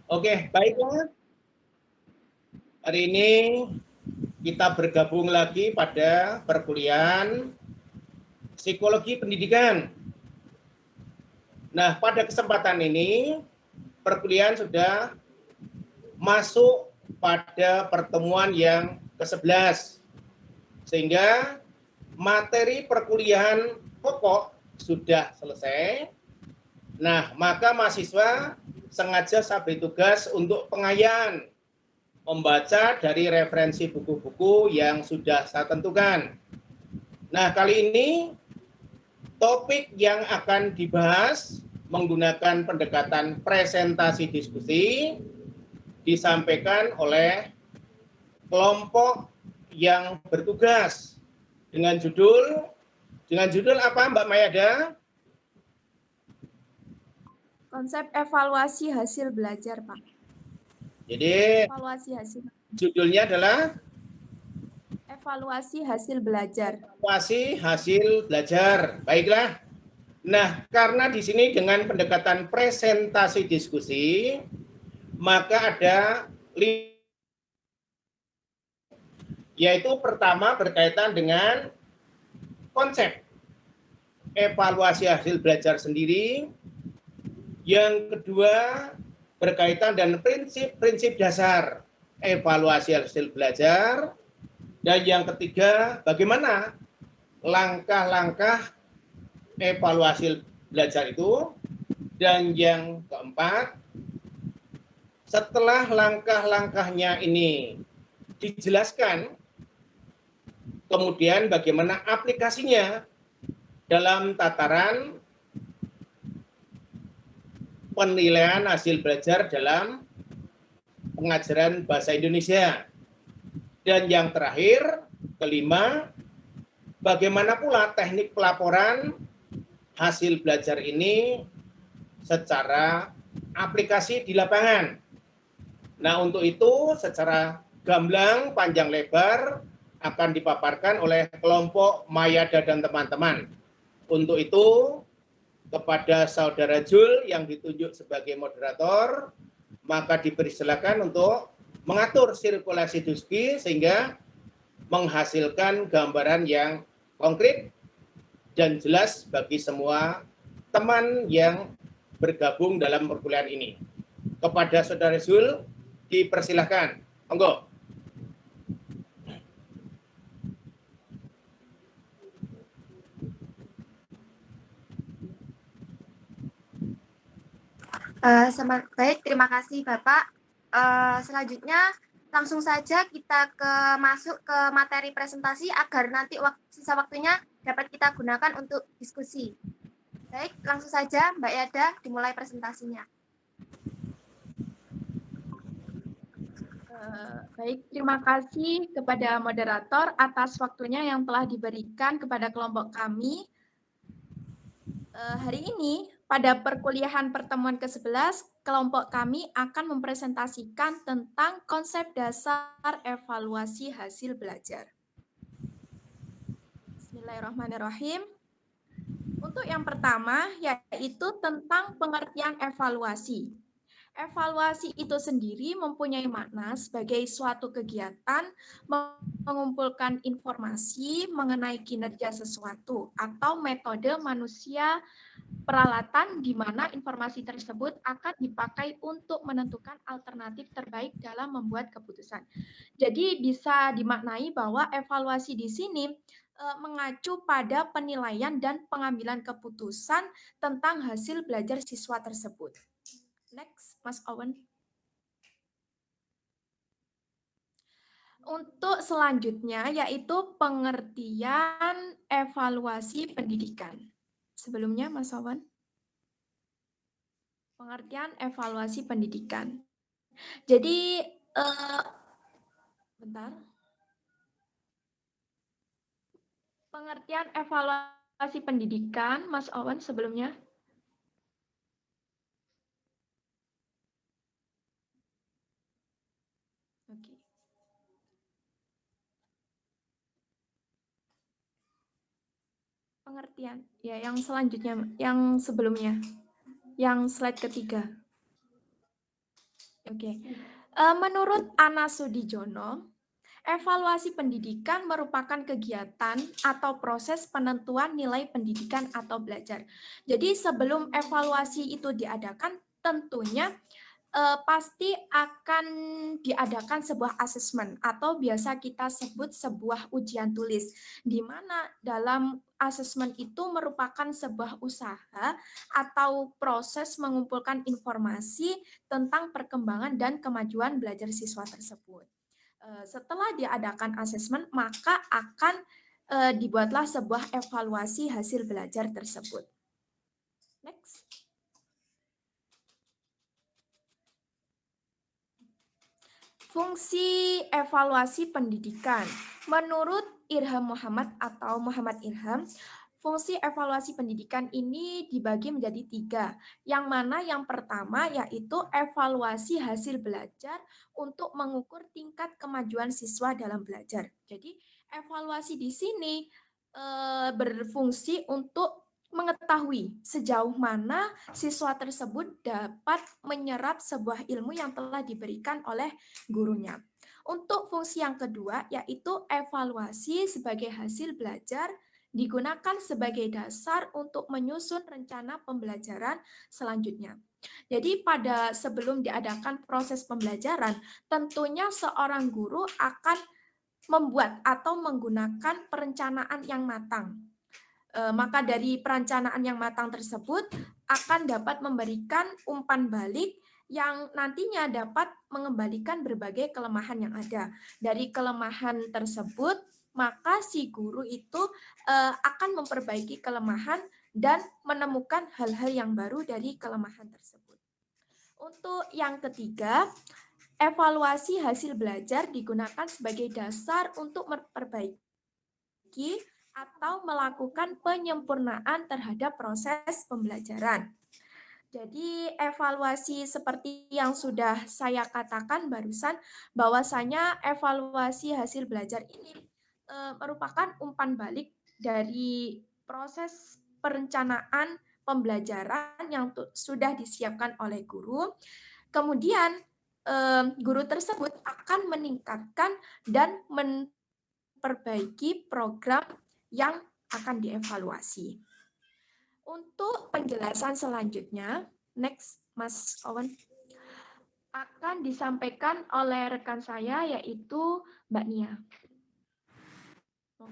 Oke, baiklah. Hari ini kita bergabung lagi pada perkuliahan Psikologi Pendidikan. Nah, pada kesempatan ini perkuliahan sudah masuk pada pertemuan yang ke-11. Sehingga materi perkuliahan pokok sudah selesai. Nah, maka mahasiswa sengaja saya beri tugas untuk pengayaan membaca dari referensi buku-buku yang sudah saya tentukan. Nah, kali ini topik yang akan dibahas menggunakan pendekatan presentasi diskusi disampaikan oleh kelompok yang bertugas dengan judul apa Mbak Mayada? Konsep evaluasi hasil belajar, Pak. Jadi evaluasi hasil. Judulnya adalah evaluasi hasil belajar. Evaluasi hasil belajar. Baiklah. Nah, karena di sini dengan pendekatan presentasi diskusi, maka ada yaitu pertama berkaitan dengan konsep evaluasi hasil belajar sendiri. Yang kedua berkaitan dengan prinsip-prinsip dasar evaluasi hasil belajar. Dan yang ketiga, bagaimana langkah-langkah evaluasi belajar itu. Dan yang keempat, setelah langkah-langkahnya ini dijelaskan, kemudian bagaimana aplikasinya dalam tataran penilaian hasil belajar dalam pengajaran bahasa Indonesia. Dan yang terakhir, kelima, bagaimana pula teknik pelaporan hasil belajar ini secara aplikasi di lapangan. Nah, untuk itu secara gamblang panjang lebar akan dipaparkan oleh kelompok Mayada dan teman-teman. Untuk itu, kepada Saudara Jul yang ditunjuk sebagai moderator, maka dipersilakan untuk mengatur sirkulasi diskusi sehingga menghasilkan gambaran yang konkret dan jelas bagi semua teman yang bergabung dalam perkuliahan ini. Kepada Saudara Jul, dipersilakan. Monggo. Baik, terima kasih Bapak. Selanjutnya langsung saja kita masuk ke materi presentasi agar nanti sisa waktunya dapat kita gunakan untuk diskusi. Baik, langsung saja Mbak Yada dimulai presentasinya. Baik, terima kasih kepada moderator atas waktunya yang telah diberikan kepada kelompok kami. Hari ini, pada perkuliahan pertemuan ke-11, kelompok kami akan mempresentasikan tentang konsep dasar evaluasi hasil belajar. Bismillahirrahmanirrahim. Untuk yang pertama, yaitu tentang pengertian evaluasi. Evaluasi itu sendiri mempunyai makna sebagai suatu kegiatan mengumpulkan informasi mengenai kinerja sesuatu atau metode manusia peralatan di mana informasi tersebut akan dipakai untuk menentukan alternatif terbaik dalam membuat keputusan. Jadi bisa dimaknai bahwa evaluasi di sini mengacu pada penilaian dan pengambilan keputusan tentang hasil belajar siswa tersebut. Next, Mas Owen. Untuk selanjutnya yaitu pengertian evaluasi pendidikan. Sebelumnya, Mas Owen. Pengertian evaluasi pendidikan. Jadi, bentar. Pengertian evaluasi pendidikan, Mas Owen sebelumnya. Oke. Pengertian, ya yang selanjutnya, yang sebelumnya, yang slide ketiga. Oke. Menurut Ana Sudijono, evaluasi pendidikan merupakan kegiatan atau proses penentuan nilai pendidikan atau belajar. Jadi sebelum evaluasi itu diadakan, tentunya pasti akan diadakan sebuah asesmen atau biasa kita sebut sebuah ujian tulis, di mana dalam asesmen itu merupakan sebuah usaha atau proses mengumpulkan informasi tentang perkembangan dan kemajuan belajar siswa tersebut. Setelah diadakan asesmen, maka akan dibuatlah sebuah evaluasi hasil belajar tersebut. Next. Fungsi evaluasi pendidikan. Menurut Irham Muhammad atau Muhammad Irham, fungsi evaluasi pendidikan ini dibagi menjadi 3. Yang mana yang pertama yaitu evaluasi hasil belajar untuk mengukur tingkat kemajuan siswa dalam belajar. Jadi evaluasi di sini berfungsi untuk mengetahui sejauh mana siswa tersebut dapat menyerap sebuah ilmu yang telah diberikan oleh gurunya. Untuk fungsi yang kedua yaitu evaluasi sebagai hasil belajar digunakan sebagai dasar untuk menyusun rencana pembelajaran selanjutnya. Jadi pada sebelum diadakan proses pembelajaran, tentunya seorang guru akan membuat atau menggunakan perencanaan yang matang. Maka dari perencanaan yang matang tersebut akan dapat memberikan umpan balik yang nantinya dapat mengembalikan berbagai kelemahan yang ada. Dari kelemahan tersebut, maka si guru itu akan memperbaiki kelemahan dan menemukan hal-hal yang baru dari kelemahan tersebut. Untuk yang ketiga, evaluasi hasil belajar digunakan sebagai dasar untuk memperbaiki atau melakukan penyempurnaan terhadap proses pembelajaran. Jadi evaluasi seperti yang sudah saya katakan barusan, bahwasanya evaluasi hasil belajar ini merupakan umpan balik dari proses perencanaan pembelajaran yang sudah disiapkan oleh guru. Kemudian guru tersebut akan meningkatkan dan memperbaiki program yang akan dievaluasi. Untuk penjelasan selanjutnya, next Mas Owen, akan disampaikan oleh rekan saya yaitu Mbak Nia.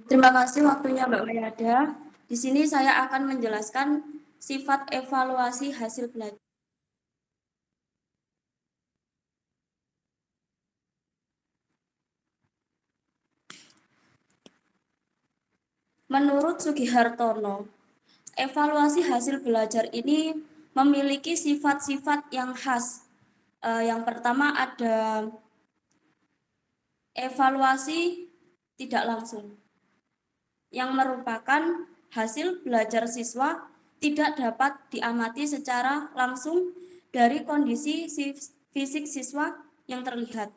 Terima kasih waktunya Mbak Mayada. Di sini saya akan menjelaskan sifat evaluasi hasil belajar. Menurut Sugihartono, evaluasi hasil belajar ini memiliki sifat-sifat yang khas. Yang pertama ada evaluasi tidak langsung, yang merupakan hasil belajar siswa tidak dapat diamati secara langsung dari kondisi fisik siswa yang terlihat.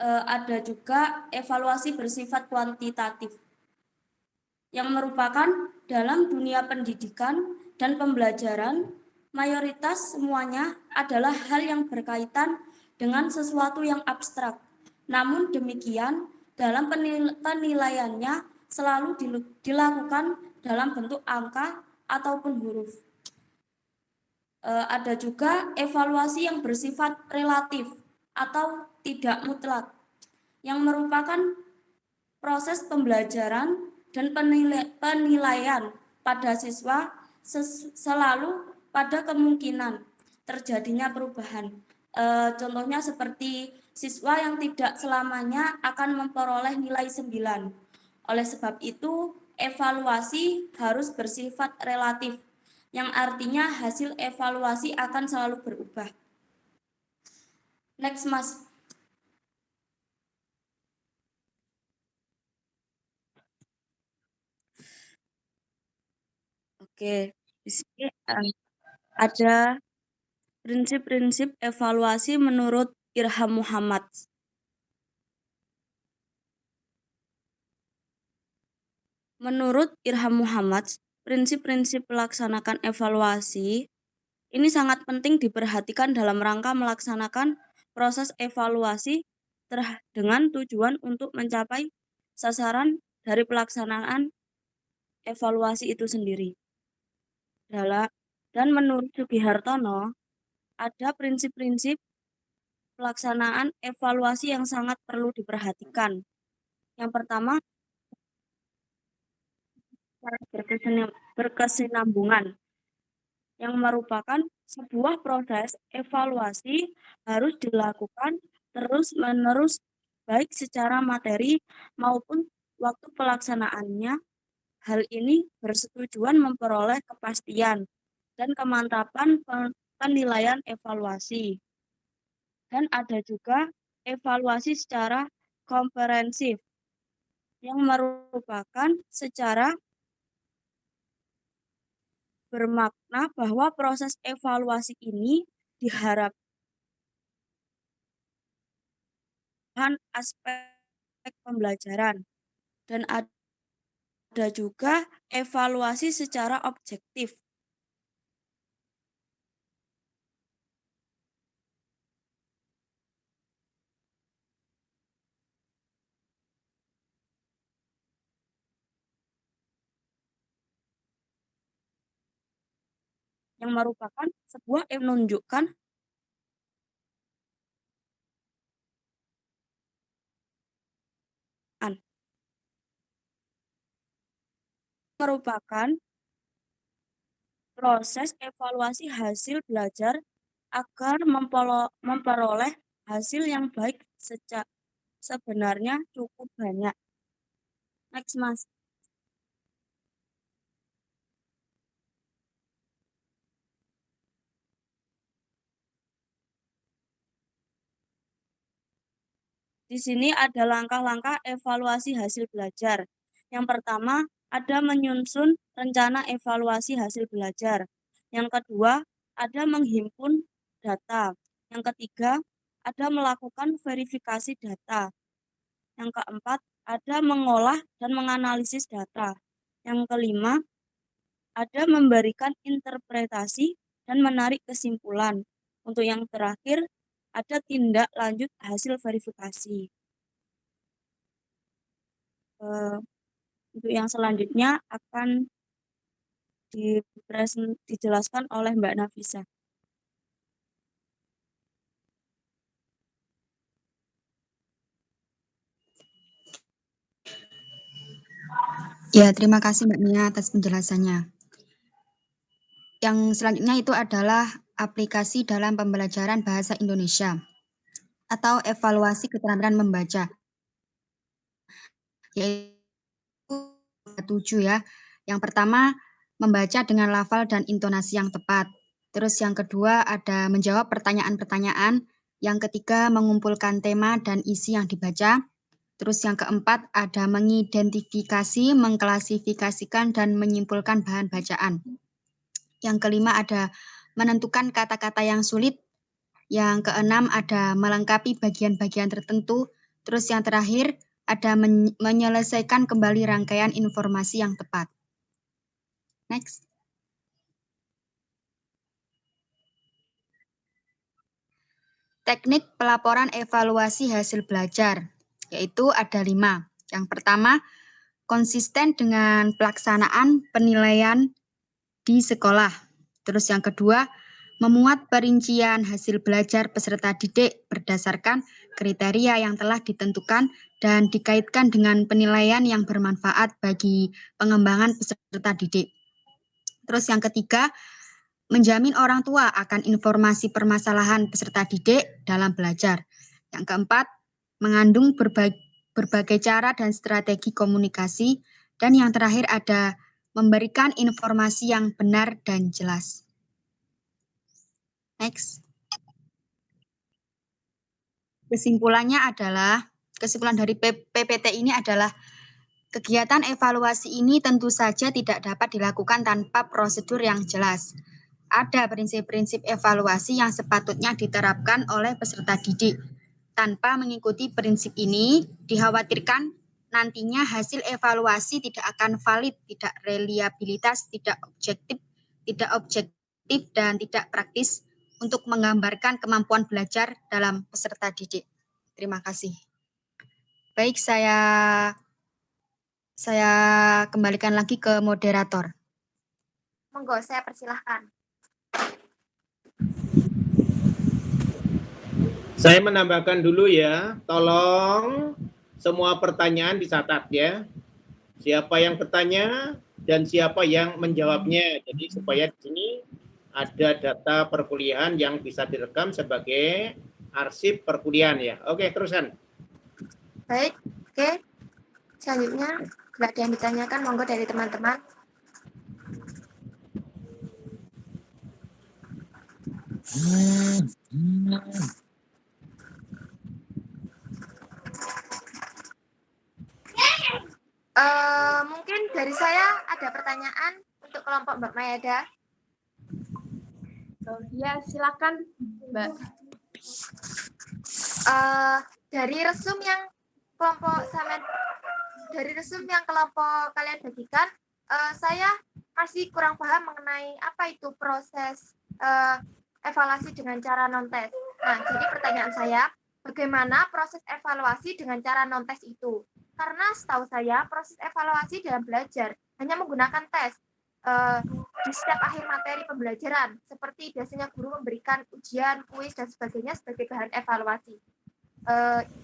Ada juga evaluasi bersifat kuantitatif, yang merupakan dalam dunia pendidikan dan pembelajaran, mayoritas semuanya adalah hal yang berkaitan dengan sesuatu yang abstrak. Namun demikian, dalam penilaiannya selalu dilakukan dalam bentuk angka ataupun huruf. Ada juga evaluasi yang bersifat relatif atau tidak mutlak, yang merupakan proses pembelajaran dan penilaian pada siswa selalu pada kemungkinan terjadinya perubahan. Contohnya seperti siswa yang tidak selamanya akan memperoleh nilai 9. Oleh sebab itu, evaluasi harus bersifat relatif, yang artinya hasil evaluasi akan selalu berubah. Next, Mas. Oke, di sini ada prinsip-prinsip evaluasi menurut Irham Muhammad. Menurut Irham Muhammad, prinsip-prinsip pelaksanakan evaluasi Ini sangat penting diperhatikan dalam rangka melaksanakan proses evaluasi dengan tujuan untuk mencapai sasaran dari pelaksanaan evaluasi itu sendiri. Dan menurut Sugihartono, ada prinsip-prinsip pelaksanaan evaluasi yang sangat perlu diperhatikan. Yang pertama, berkesinambungan, yang merupakan sebuah proses evaluasi harus dilakukan terus-menerus baik secara materi maupun waktu pelaksanaannya. Hal ini bersetujuan memperoleh kepastian dan kemantapan penilaian evaluasi. Dan ada juga evaluasi secara komprehensif, yang merupakan secara bermakna bahwa proses evaluasi ini diharapkan aspek pembelajaran, dan ada juga evaluasi secara objektif, yang merupakan sebuah menunjukkan proses evaluasi hasil belajar agar memperoleh hasil yang baik sebenarnya cukup banyak. Next, Mas. Di sini ada langkah-langkah evaluasi hasil belajar. Yang pertama, ada menyusun rencana evaluasi hasil belajar. Yang kedua, ada menghimpun data. Yang ketiga, ada melakukan verifikasi data. Yang keempat, ada mengolah dan menganalisis data. Yang kelima, ada memberikan interpretasi dan menarik kesimpulan. Untuk yang terakhir, ada tindak lanjut hasil verifikasi. Untuk yang selanjutnya akan dijelaskan oleh Mbak Nafisa. Ya, terima kasih Mbak Mia atas penjelasannya. Yang selanjutnya itu adalah aplikasi dalam pembelajaran bahasa Indonesia atau evaluasi keterampilan membaca. Yaitu 7 ya. Yang pertama, membaca dengan lafal dan intonasi yang tepat. Terus yang kedua ada menjawab pertanyaan-pertanyaan. Yang ketiga, mengumpulkan tema dan isi yang dibaca. Terus yang keempat ada mengidentifikasi, mengklasifikasikan, dan menyimpulkan bahan bacaan. Yang kelima ada menentukan kata-kata yang sulit. Yang keenam ada melengkapi bagian-bagian tertentu. Terus yang terakhir ada menyelesaikan kembali rangkaian informasi yang tepat. Next. Teknik pelaporan evaluasi hasil belajar, yaitu ada 5. Yang pertama, konsisten dengan pelaksanaan penilaian di sekolah. Terus yang kedua, memuat perincian hasil belajar peserta didik berdasarkan kriteria yang telah ditentukan dan dikaitkan dengan penilaian yang bermanfaat bagi pengembangan peserta didik. Terus yang ketiga, menjamin orang tua akan informasi permasalahan peserta didik dalam belajar. Yang keempat, mengandung berbagai cara dan strategi komunikasi. Dan yang terakhir ada memberikan informasi yang benar dan jelas. Next. Kesimpulan dari PPT ini adalah kegiatan evaluasi ini tentu saja tidak dapat dilakukan tanpa prosedur yang jelas. Ada prinsip-prinsip evaluasi yang sepatutnya diterapkan oleh peserta didik. Tanpa mengikuti prinsip ini, dikhawatirkan nantinya hasil evaluasi tidak akan valid, tidak reliabilitas, tidak objektif instruktif dan tidak praktis untuk menggambarkan kemampuan belajar dalam peserta didik. Terima kasih. Baik, saya kembalikan lagi ke moderator. Monggo, saya persilahkan. Saya menambahkan dulu ya, tolong semua pertanyaan dicatat ya. Siapa yang bertanya dan siapa yang menjawabnya. Jadi supaya di sini ada data perkuliahan yang bisa direkam sebagai arsip perkuliahan ya. Oke, teruskan. Baik, oke. Selanjutnya, nggak ada yang ditanyakan, monggo dari teman-teman. Mungkin dari saya ada pertanyaan untuk kelompok Mbak Mayada. Oh, ya, silakan, Mbak. Dari resum yang kelompok kalian bagikan, saya masih kurang paham mengenai apa itu proses evaluasi dengan cara non-tes. Nah, jadi pertanyaan saya, bagaimana proses evaluasi dengan cara non-tes itu? Karena setahu saya proses evaluasi dalam belajar hanya menggunakan tes di setiap akhir materi pembelajaran, seperti biasanya guru memberikan ujian, kuis, dan sebagainya sebagai bahan evaluasi.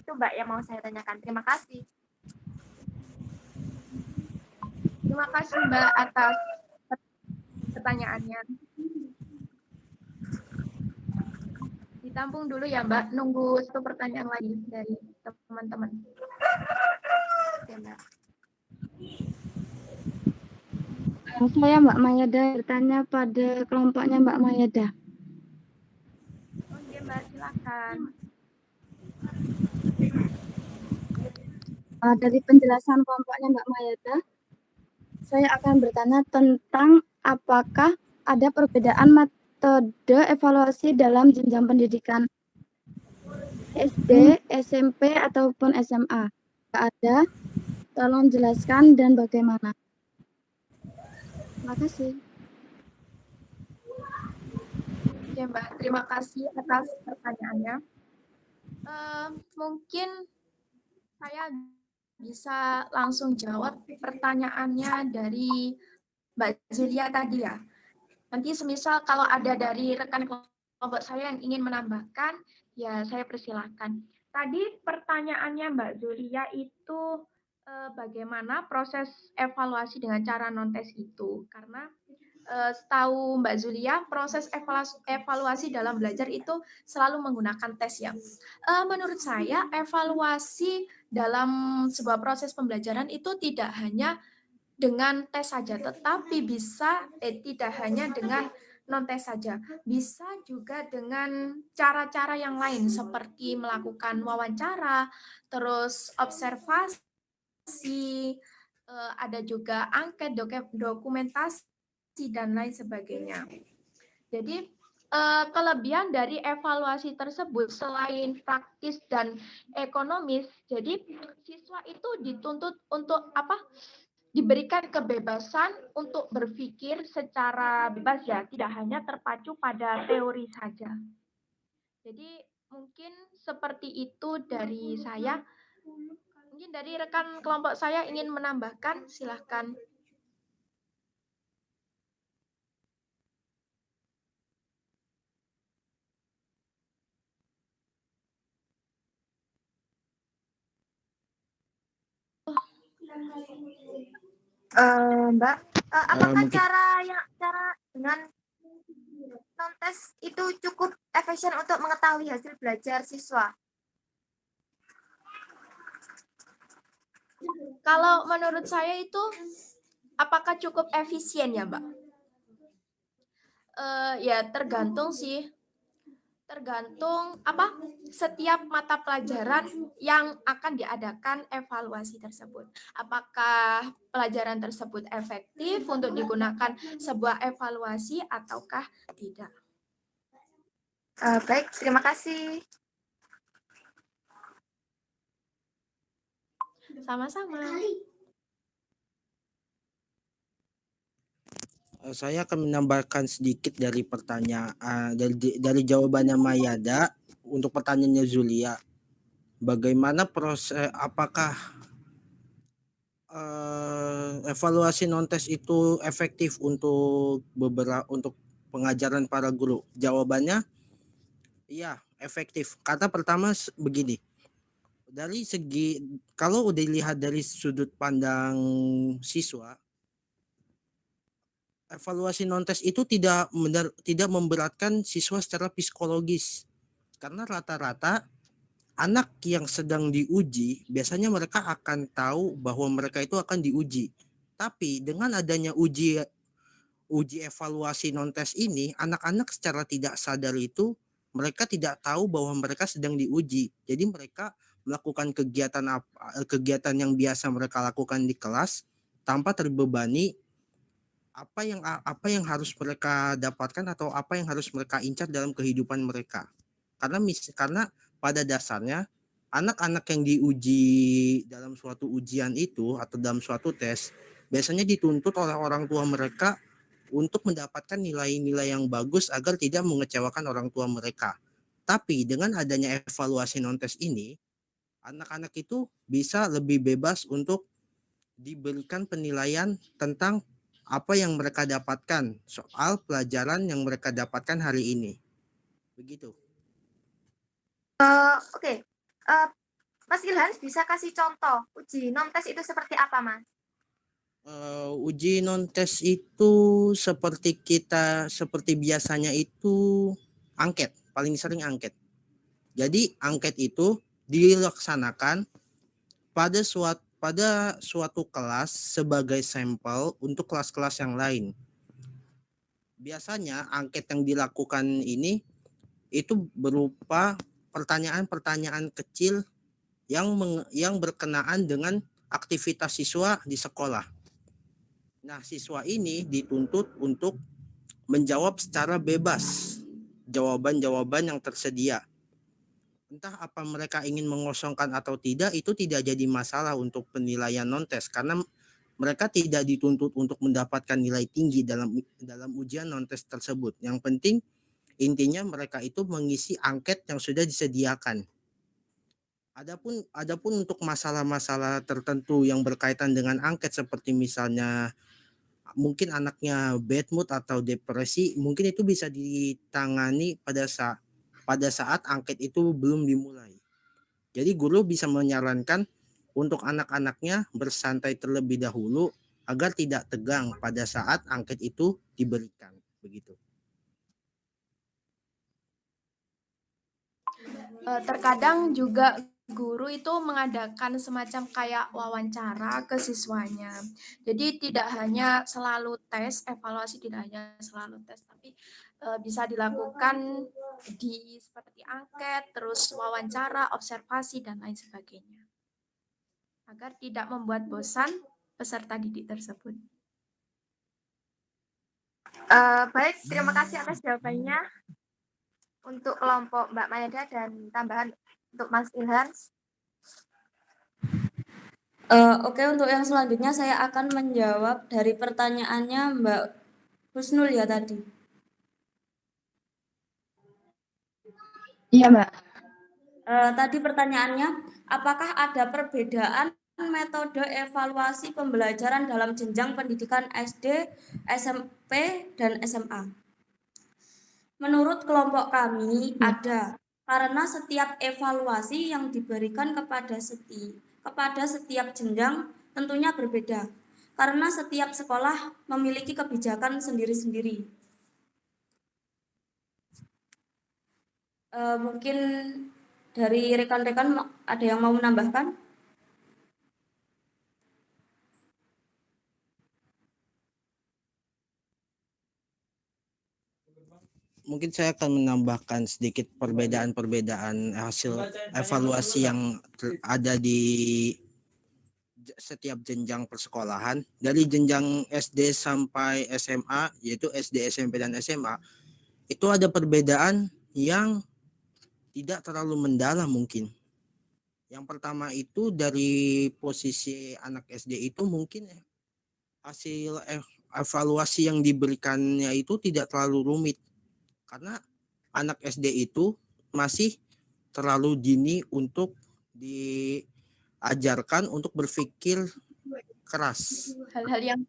Itu Mbak yang mau saya tanyakan. Terima kasih. Terima kasih Mbak atas pertanyaannya. Ditampung dulu ya Mbak, nunggu satu pertanyaan lagi dari teman-teman. Oke, Mbak. Saya Mbak Mayada bertanya pada kelompoknya Mbak Mayada. Oke Mbak, silakan. Dari penjelasan kelompoknya Mbak Mayada, saya akan bertanya tentang apakah ada perbedaan metode evaluasi dalam jenjang pendidikan SD, SMP, ataupun SMA. Jika ada, tolong jelaskan dan bagaimana. Terima kasih. Oke Mbak, terima kasih atas pertanyaannya. Mungkin saya bisa langsung jawab pertanyaannya dari Mbak Zulia tadi ya. Nanti semisal kalau ada dari rekan kelompok saya yang ingin menambahkan, ya saya persilahkan. Tadi pertanyaannya Mbak Zulia itu bagaimana proses evaluasi dengan cara non-tes itu? Karena setahu Mbak Zulia, proses evaluasi dalam belajar itu selalu menggunakan tes ya. Menurut saya, evaluasi dalam sebuah proses pembelajaran itu tidak hanya dengan tes saja, tetapi bisa tidak hanya dengan non-tes saja, bisa juga dengan cara-cara yang lain seperti melakukan wawancara, terus observasi, ada juga angket, dokumentasi, dan lain sebagainya. Jadi kelebihan dari evaluasi tersebut selain praktis dan ekonomis, jadi siswa itu dituntut untuk diberikan kebebasan untuk berpikir secara bebas ya, tidak hanya terpacu pada teori saja. Jadi mungkin seperti itu dari saya. Mungkin dari rekan kelompok saya ingin menambahkan, silahkan. Mbak, apakah Mungkin- cara dengan non-tes itu cukup efisien untuk mengetahui hasil belajar siswa? Kalau menurut saya itu, apakah cukup efisien ya, Mbak? Ya tergantung sih. Tergantung setiap mata pelajaran yang akan diadakan evaluasi tersebut. Apakah pelajaran tersebut efektif untuk digunakan sebuah evaluasi ataukah tidak? Baik, terima kasih. Sama-sama. Saya akan menambahkan sedikit dari pertanyaan dari jawabannya Mayada untuk pertanyaannya Zulia. Bagaimana proses apakah evaluasi non-tes itu efektif untuk pengajaran para guru? Jawabannya iya, efektif. Karena pertama begini. Dari segi kalau udah dilihat dari sudut pandang siswa, evaluasi non-tes itu tidak memberatkan siswa secara psikologis. Karena rata-rata anak yang sedang diuji, biasanya mereka akan tahu bahwa mereka itu akan diuji. Tapi dengan adanya uji evaluasi non-tes ini, anak-anak secara tidak sadar itu mereka tidak tahu bahwa mereka sedang diuji. Jadi mereka melakukan kegiatan yang biasa mereka lakukan di kelas tanpa terbebani apa yang harus mereka dapatkan atau apa yang harus mereka incar dalam kehidupan mereka. Karena pada dasarnya anak-anak yang diuji dalam suatu ujian itu atau dalam suatu tes biasanya dituntut oleh orang tua mereka untuk mendapatkan nilai-nilai yang bagus agar tidak mengecewakan orang tua mereka. Tapi dengan adanya evaluasi non-tes ini, anak-anak itu bisa lebih bebas untuk diberikan penilaian tentang apa yang mereka dapatkan soal pelajaran yang mereka dapatkan hari ini. Begitu. Oke. Mas Ilham bisa kasih contoh uji non-tes itu seperti apa, Mas? Uji non-tes itu seperti biasanya itu angket, paling sering angket. Jadi angket itu dilaksanakan pada suatu kelas sebagai sampel untuk kelas-kelas yang lain. Biasanya angket yang dilakukan ini itu berupa pertanyaan-pertanyaan kecil yang berkenaan dengan aktivitas siswa di sekolah. Nah, siswa ini dituntut untuk menjawab secara bebas jawaban-jawaban yang tersedia. Entah apa mereka ingin mengosongkan atau tidak, itu tidak jadi masalah untuk penilaian non-tes karena mereka tidak dituntut untuk mendapatkan nilai tinggi dalam ujian non-tes tersebut. Yang penting intinya mereka itu mengisi angket yang sudah disediakan. Adapun untuk masalah-masalah tertentu yang berkaitan dengan angket seperti misalnya mungkin anaknya bad mood atau depresi, mungkin itu bisa ditangani pada saat angket itu belum dimulai. Jadi guru bisa menyarankan untuk anak-anaknya bersantai terlebih dahulu agar tidak tegang pada saat angket itu diberikan. Begitu. Terkadang juga guru itu mengadakan semacam kayak wawancara ke siswanya. Jadi tidak hanya selalu tes, evaluasi tidak hanya selalu tes, tapi bisa dilakukan di seperti angket, terus wawancara, observasi, dan lain sebagainya. Agar tidak membuat bosan peserta didik tersebut. Baik, terima kasih atas jawabannya untuk kelompok Mbak Mayada dan tambahan untuk Mas Ilham. Oke, untuk yang selanjutnya saya akan menjawab dari pertanyaannya Mbak Husnul ya tadi. Iya, Mbak. Tadi pertanyaannya, apakah ada perbedaan metode evaluasi pembelajaran dalam jenjang pendidikan SD, SMP, dan SMA? Menurut kelompok kami ada, karena setiap evaluasi yang diberikan kepada setiap jenjang tentunya berbeda, karena setiap sekolah memiliki kebijakan sendiri-sendiri. Mungkin dari rekan-rekan ada yang mau menambahkan? Mungkin saya akan menambahkan sedikit perbedaan-perbedaan hasil evaluasi yang ada di setiap jenjang persekolahan. Dari jenjang SD sampai SMA, yaitu SD, SMP, dan SMA, itu ada perbedaan yang tidak terlalu mendalam mungkin. Yang pertama itu dari posisi anak SD itu mungkin hasil evaluasi yang diberikannya itu tidak terlalu rumit. Karena anak SD itu masih terlalu dini untuk diajarkan untuk berpikir keras. Hal-hal yang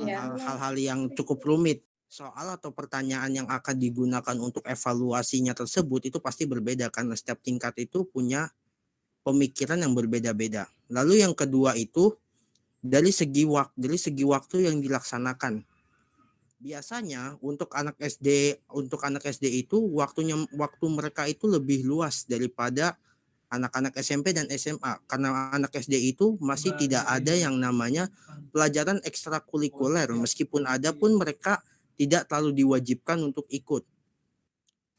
ya. Hal-hal yang cukup rumit. Soal atau pertanyaan yang akan digunakan untuk evaluasinya tersebut itu pasti berbeda karena setiap tingkat itu punya pemikiran yang berbeda-beda. Lalu yang kedua itu dari segi waktu yang dilaksanakan. Biasanya untuk anak SD itu waktu mereka itu lebih luas daripada anak-anak SMP dan SMA, karena anak SD itu masih tidak ada yang namanya pelajaran ekstrakurikuler, meskipun ada pun mereka tidak terlalu diwajibkan untuk ikut.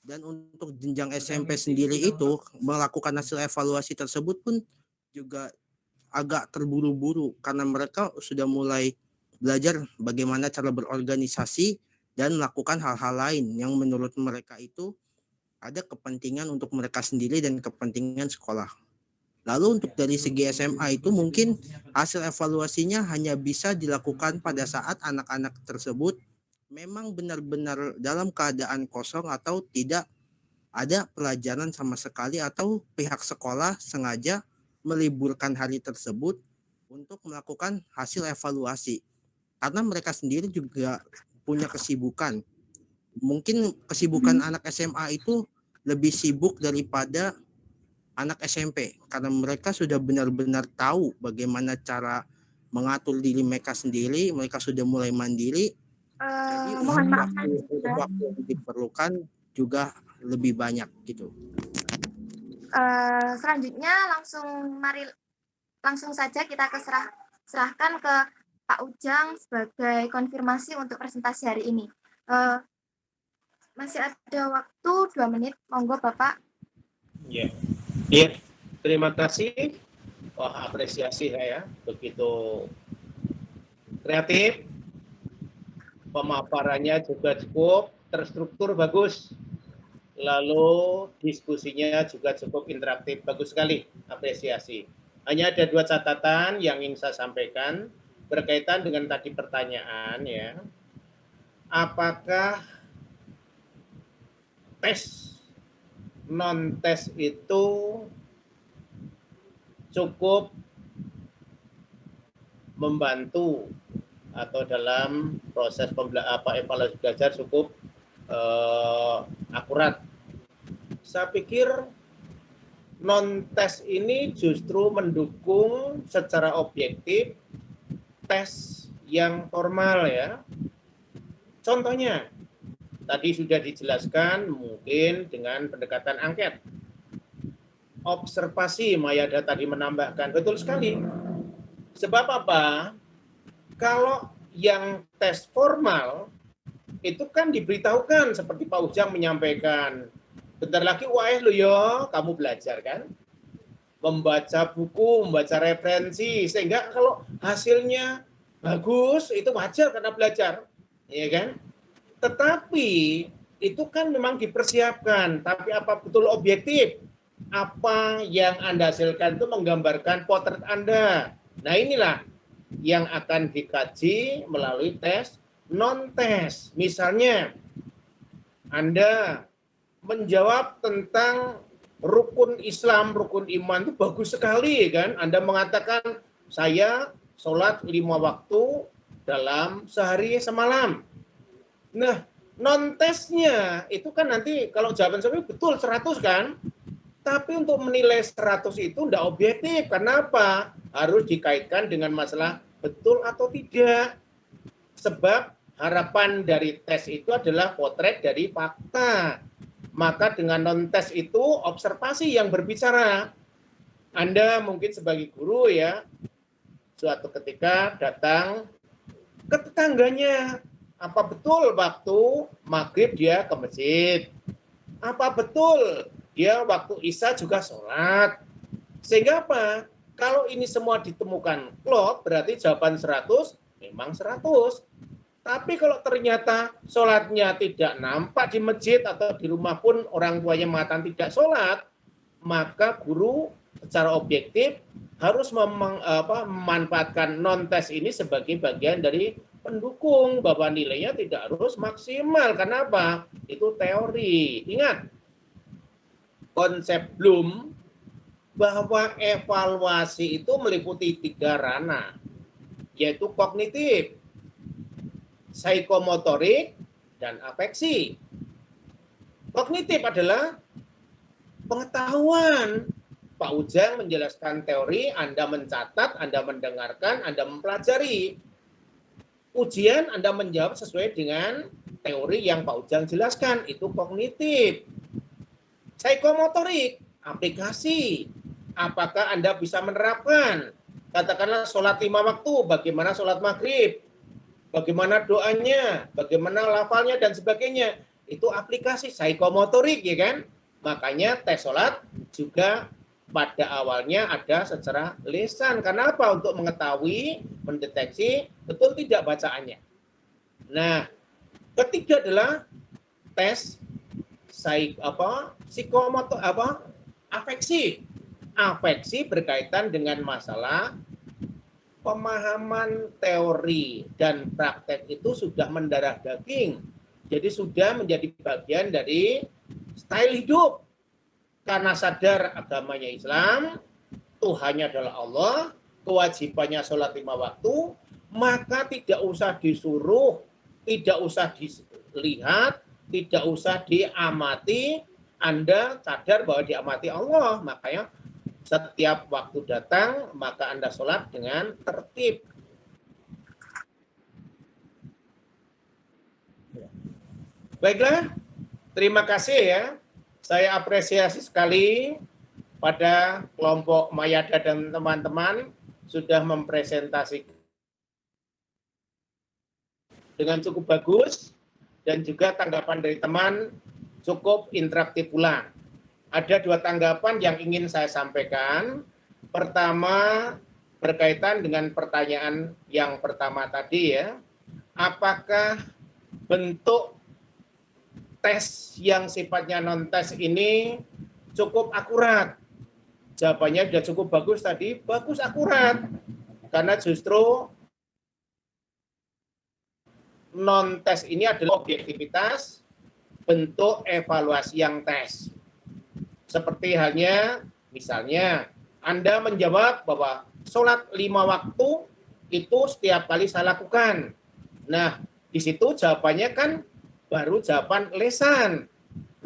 Dan untuk jenjang SMP sendiri itu melakukan hasil evaluasi tersebut pun juga agak terburu-buru karena mereka sudah mulai belajar bagaimana cara berorganisasi dan melakukan hal-hal lain yang menurut mereka itu ada kepentingan untuk mereka sendiri dan kepentingan sekolah. Lalu untuk dari segi SMA itu mungkin hasil evaluasinya hanya bisa dilakukan pada saat anak-anak tersebut memang benar-benar dalam keadaan kosong atau tidak ada pelajaran sama sekali atau pihak sekolah sengaja meliburkan hari tersebut untuk melakukan hasil evaluasi. Karena mereka sendiri juga punya kesibukan. Mungkin kesibukan anak SMA itu lebih sibuk daripada anak SMP karena mereka sudah benar-benar tahu bagaimana cara mengatur diri mereka sendiri, mereka sudah mulai mandiri. Jadi waktu yang diperlukan juga lebih banyak gitu. Selanjutnya langsung saja kita serahkan ke Pak Ujang sebagai konfirmasi untuk presentasi hari ini. Masih ada waktu 2 menit, monggo Bapak. Ya, terima kasih. Wah, apresiasi saya begitu kreatif. Pemaparannya juga cukup terstruktur bagus. Lalu diskusinya juga cukup interaktif, bagus sekali, apresiasi. Hanya ada 2 catatan yang ingin saya sampaikan berkaitan dengan tadi pertanyaan ya. Apakah tes non-tes itu cukup membantu atau dalam proses evaluasi belajar cukup akurat? Saya pikir non-tes ini justru mendukung secara objektif tes yang formal ya. Contohnya, tadi sudah dijelaskan mungkin dengan pendekatan angket. Observasi, Mayada tadi menambahkan, betul sekali. Sebab apa? Kalau yang tes formal, itu kan diberitahukan seperti Pak Ujang menyampaikan. Bentar lagi UAS lo yo, kamu belajar kan? Membaca buku, membaca referensi, sehingga kalau hasilnya bagus, itu wajar karena belajar. Ya kan? Tetapi itu kan memang dipersiapkan, tapi apa betul objektif? Apa yang Anda hasilkan itu menggambarkan potret Anda. Nah inilah yang akan dikaji melalui tes non-tes. Misalnya, Anda menjawab tentang rukun Islam, rukun iman itu bagus sekali kan? Anda mengatakan, saya sholat 5 waktu dalam sehari semalam. Nah, non-tesnya itu kan nanti kalau jawaban saya betul 100 kan? Tapi untuk menilai 100 itu tidak objektif. Kenapa? Harus dikaitkan dengan masalah betul atau tidak. Sebab harapan dari tes itu adalah potret dari fakta. Maka dengan non-tes itu observasi yang berbicara. Anda mungkin sebagai guru ya, suatu ketika datang ke tetangganya. Apa betul waktu maghrib dia ke masjid? Apa betul dia waktu isya juga sholat? Sehingga apa? Kalau ini semua ditemukan klop, berarti jawaban 100 memang 100. Tapi kalau ternyata sholatnya tidak nampak di masjid atau di rumah pun orang tuanya mengatakan tidak sholat, maka guru secara objektif harus memanfaatkan non-tes ini sebagai bagian dari pendukung bahwa nilainya tidak harus maksimal. Kenapa? Itu teori. Ingat, konsep Bloom bahwa evaluasi itu meliputi 3 ranah, yaitu kognitif, psikomotorik, dan afeksi. Kognitif adalah pengetahuan. Pak Ujang menjelaskan teori, Anda mencatat, Anda mendengarkan, Anda mempelajari. Ujian Anda menjawab sesuai dengan teori yang Pak Ujang jelaskan, itu kognitif. Psikomotorik, aplikasi. Apakah Anda bisa menerapkan? Katakanlah sholat 5 waktu, bagaimana sholat maghrib, bagaimana doanya, bagaimana lafalnya, dan sebagainya. Itu aplikasi psikomotorik, ya kan? Makanya tes sholat juga pada awalnya ada secara lisan. Kenapa? Untuk mengetahui, mendeteksi betul tidak bacaannya. Nah, ketiga adalah tes afeksi. Afeksi berkaitan dengan masalah pemahaman teori dan praktek itu sudah mendarah daging. Jadi sudah menjadi bagian dari style hidup. Karena sadar agamanya Islam, Tuhannya adalah Allah, kewajibannya sholat 5 waktu, maka tidak usah disuruh, tidak usah dilihat, tidak usah diamati. Anda sadar bahwa diamati Allah, makanya setiap waktu datang, maka Anda sholat dengan tertib. Baiklah, terima kasih ya. Saya apresiasi sekali pada kelompok Mayada dan teman-teman sudah mempresentasikan dengan cukup bagus dan juga tanggapan dari teman cukup interaktif pula. Ada 2 tanggapan yang ingin saya sampaikan. Pertama, berkaitan dengan pertanyaan yang pertama tadi ya. Apakah bentuk tes yang sifatnya non-tes ini cukup akurat? Jawabannya sudah cukup bagus tadi, bagus akurat. Karena justru non-tes ini adalah objektivitas bentuk evaluasi yang tes. Seperti halnya, misalnya, Anda menjawab bahwa sholat 5 waktu itu setiap kali saya lakukan. Nah, di situ jawabannya kan baru jawaban lesan.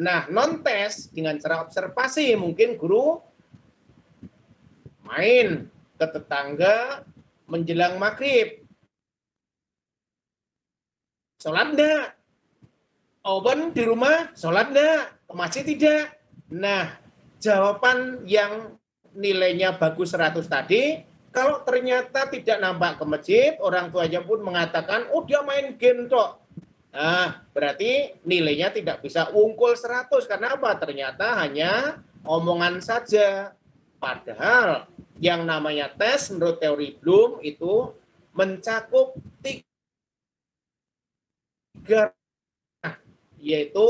Nah, non-tes dengan cara observasi, mungkin guru main ke tetangga menjelang maghrib. Sholat enggak? Open di rumah, sholat enggak? Ke masjid tidak? Nah, jawaban yang nilainya bagus 100 tadi, kalau ternyata tidak nampak ke masjid, orang tuanya pun mengatakan, oh dia main game kok. Nah, berarti nilainya tidak bisa unggul 100. Karena apa? Ternyata hanya omongan saja. Padahal yang namanya tes menurut teori Bloom itu mencakup 3, yaitu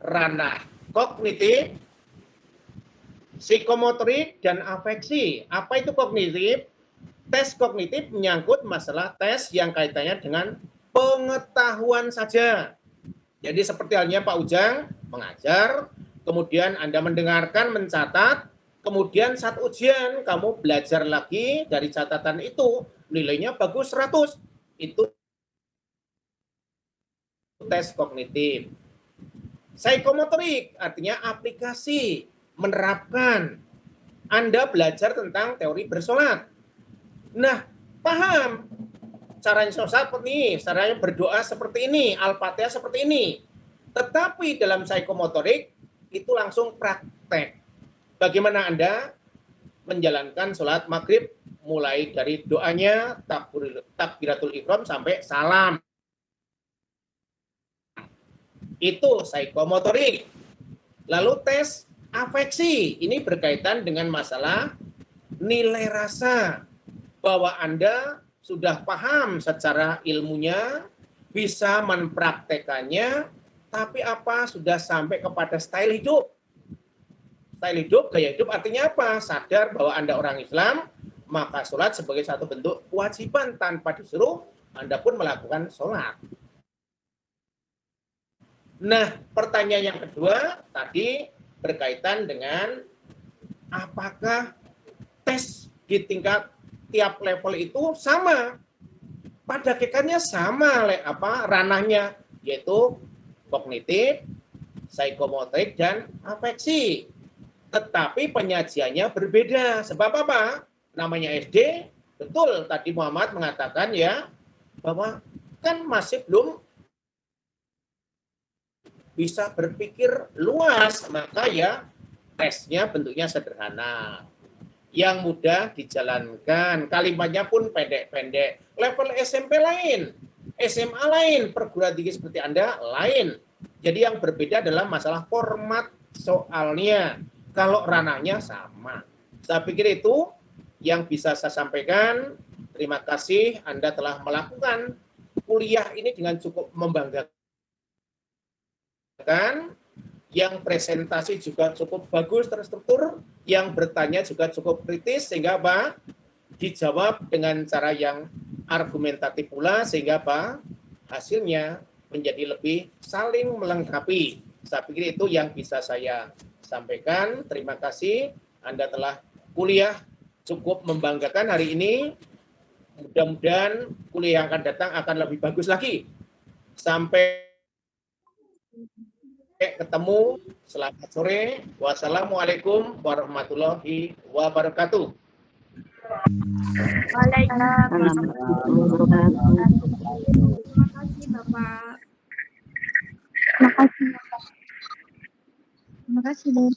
ranah kognitif, psikomotorik, dan afeksi. Apa itu kognitif? Tes kognitif menyangkut masalah tes yang kaitannya dengan pengetahuan saja. Jadi seperti halnya Pak Ujang mengajar, kemudian Anda mendengarkan, mencatat, kemudian saat ujian kamu belajar lagi dari catatan itu, nilainya bagus 100. Itu tes kognitif. Psikomotorik artinya aplikasi, menerapkan. Anda belajar tentang teori bersolat. Nah, paham caranya sholat seperti ini, caranya berdoa seperti ini, Al-Fatihah seperti ini. Tetapi dalam psikomotorik itu langsung praktek. Bagaimana Anda menjalankan sholat maghrib mulai dari doanya, takbiratul ihram sampai salam. Itu psikomotorik. Lalu tes afeksi, ini berkaitan dengan masalah nilai rasa, bahwa Anda sudah paham secara ilmunya, bisa mempraktekannya, tapi apa sudah sampai kepada style hidup. Style hidup, gaya hidup artinya apa? Sadar bahwa Anda orang Islam, maka sholat sebagai satu bentuk kewajiban tanpa disuruh, Anda pun melakukan sholat. Nah, pertanyaan yang kedua tadi berkaitan dengan apakah tes di tingkat tiap level itu sama? Pada hakikatnya sama ranahnya, yaitu kognitif, psikomotorik, dan afeksi. Tetapi penyajiannya berbeda. Sebab apa? Namanya SD, betul tadi Muhammad mengatakan ya, bahwa kan masih belum bisa berpikir luas, maka ya tesnya bentuknya sederhana, yang mudah dijalankan, kalimatnya pun pendek-pendek. Level SMP lain, SMA lain, perguruan tinggi seperti Anda lain. Jadi yang berbeda adalah masalah format soalnya. Kalau ranahnya sama. Saya pikir itu yang bisa saya sampaikan. Terima kasih Anda telah melakukan kuliah ini dengan cukup membanggakan. Yang presentasi juga cukup bagus terstruktur, yang bertanya juga cukup kritis, sehingga apa? Dijawab dengan cara yang argumentatif pula, sehingga apa? Hasilnya menjadi lebih saling melengkapi. Saya pikir itu yang bisa saya sampaikan. Terima kasih Anda telah kuliah cukup membanggakan hari ini. Mudah-mudahan kuliah yang akan datang akan lebih bagus lagi. Sampai ketemu, selamat sore. Wassalamualaikum warahmatullahi wabarakatuh. Waalaikumsalam. Terima kasih Bapak. Terima kasih. Terima kasih, Bu.